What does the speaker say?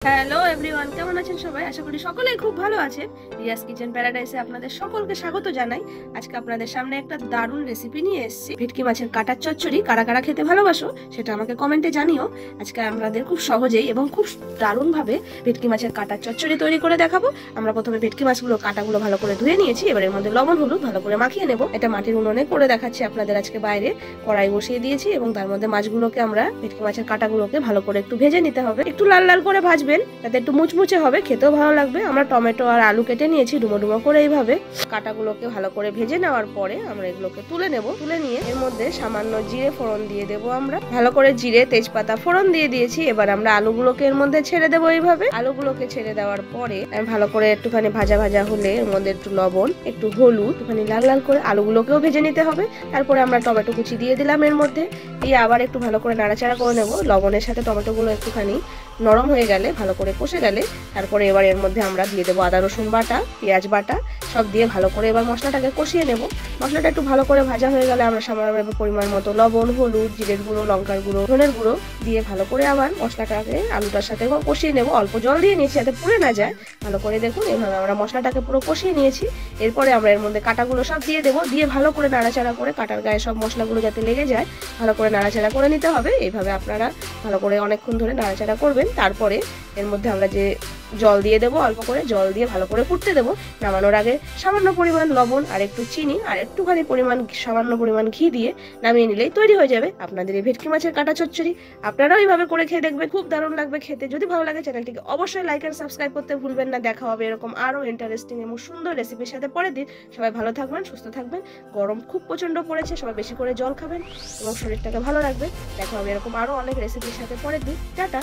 Hello everyone, কেমন আছেন সবাই? আশা করি সকলেই খুব ভালো আছেন। রিয়াস কিচেন প্যারাডাইসে আপনাদের সকলকে স্বাগত জানাই। আজকে আপনাদের সামনে একটা দারুণ রেসিপি নিয়ে এসেছি। ভেটকি মাছের কাটার চচ্চড়ি কারা কারা খেতে ভালোবাসো সেটা আমাকে কমেন্টে জানিও। আজকে আমাদের খুব সহজেই এবং খুব দারুণভাবে ভেটকি মাছের কাটার চচ্চড়ি তৈরি করে দেখাবো। আমরা প্রথমে ভেটকি মাছগুলো কাটাগুলো ভালো করে ধুয়ে নিয়েছি। এবার এর মধ্যে লবণ হলুদ ভালো করে মাখিয়ে নেব। এটা মাটির উনুনে করে দেখাচ্ছি আপনাদের। আজকে বাইরে কড়াই বসিয়ে দিয়েছি এবং তার মধ্যে মাছগুলোকে আমরা ভেটকি মাছের কাটাগুলোকে ভালো করে একটু ভেজে নিতে হবে। একটু লাল লাল করে ভাজবেন, তাতে একটু মুচমুচে হবে, খেতেও ভালো লাগবে। আমরা টমেটো আর আলু কেটে নিয়েছি ডুমো ডুমো করে। এইভাবে কাটাগুলোকে ভালো করে ভেজে নেওয়ার পরে আমরা এগুলোকে তুলে নেব। তুলে নিয়ে এর মধ্যে সামান্য জিরে ফোড়ন দিয়ে দেবো। আমরা ভালো করে জিরে তেজপাতা ফোড়ন দিয়ে দিয়েছি। এবার আমরা আলুগুলোকে এর মধ্যে ছেড়ে দেবো। এইভাবে আলুগুলোকে ছেড়ে দেওয়ার পরে ভালো করে একটুখানি ভাজা ভাজা হলে এর মধ্যে একটু লবণ একটু হলুদ একটুখানি লাল লাল করে আলুগুলোকেও ভেজে নিতে হবে। তারপরে আমরা টমেটো কুচি দিয়ে দিলাম এর মধ্যে, দিয়ে আবার একটু ভালো করে নাড়াচাড়া করে নেব। লবণের সাথে টমেটোগুলো একটুখানি নরম হয়ে গেলে, ভালো করে কষে গেলে, তারপরে এবার এর মধ্যে আমরা দিয়ে দেবো আদা রসুন বাটা, পেঁয়াজ বাটা, সব দিয়ে ভালো করে এবার মশলাটাকে কষিয়ে নেব। মশলাটা একটু ভালো করে ভাজা হয়ে গেলে আমরা সামান্য পরিমাণ মতো লবণ হলুদ জিরের গুঁড়ো লঙ্কার গুঁড়ো ধনের গুঁড়ো দিয়ে ভালো করে আবার মশলাটাকে আলুটার সাথে কষিয়ে নেব। অল্প জল দিয়ে নিয়েছি যাতে পুড়ে না যায়। ভালো করে দেখুন এভাবে আমরা মশলাটাকে পুরো কষিয়ে নিয়েছি। এরপরে আমরা এর মধ্যে কাটাগুলো সব দিয়ে দেবো। দিয়ে ভালো করে নাড়াচাড়া করে কাটার গায়ে সব মশলাগুলো যাতে লেগে যায় ভালো করে নাড়াচাড়া করে নিতে হবে। এইভাবে আপনারা ভালো করে অনেকক্ষণ ধরে নাড়াচাড়া করবেন। তারপরে এর মধ্যে আমরা যে জল দিয়ে দেবো, অল্প করে জল দিয়ে ভালো করে ফুটতে দেবো। নামানোর আগে সামান্য পরিমাণ লবণ আর একটু চিনি আর একটুখানি সামান্য পরিমাণ ঘি দিয়ে নামিয়ে নিলেই তৈরি হয়ে যাবে আপনাদের এই ভেটকি মাছের কাটা চচ্চড়ি। আপনারাও এইভাবে করে খেয়ে দেখবেন, খুব দারুণ লাগবে খেতে। যদি ভালো লাগে চ্যানেলটিকে অবশ্যই লাইক আর সাবস্ক্রাইব করতে ভুলবেন না। দেখা হবে এরকম আরো ইন্টারেস্টিং এবং সুন্দর রেসিপির সাথে পরের দিন। সবাই ভালো থাকবেন, সুস্থ থাকবেন। গরম খুব প্রচন্ড পড়েছে, সবাই বেশি করে জল খাবেন এবং শরীরটাকে ভালো রাখবেন। দেখা হবে এরকম আরো অনেক রেসিপির সাথে পরের দিন। টাটা।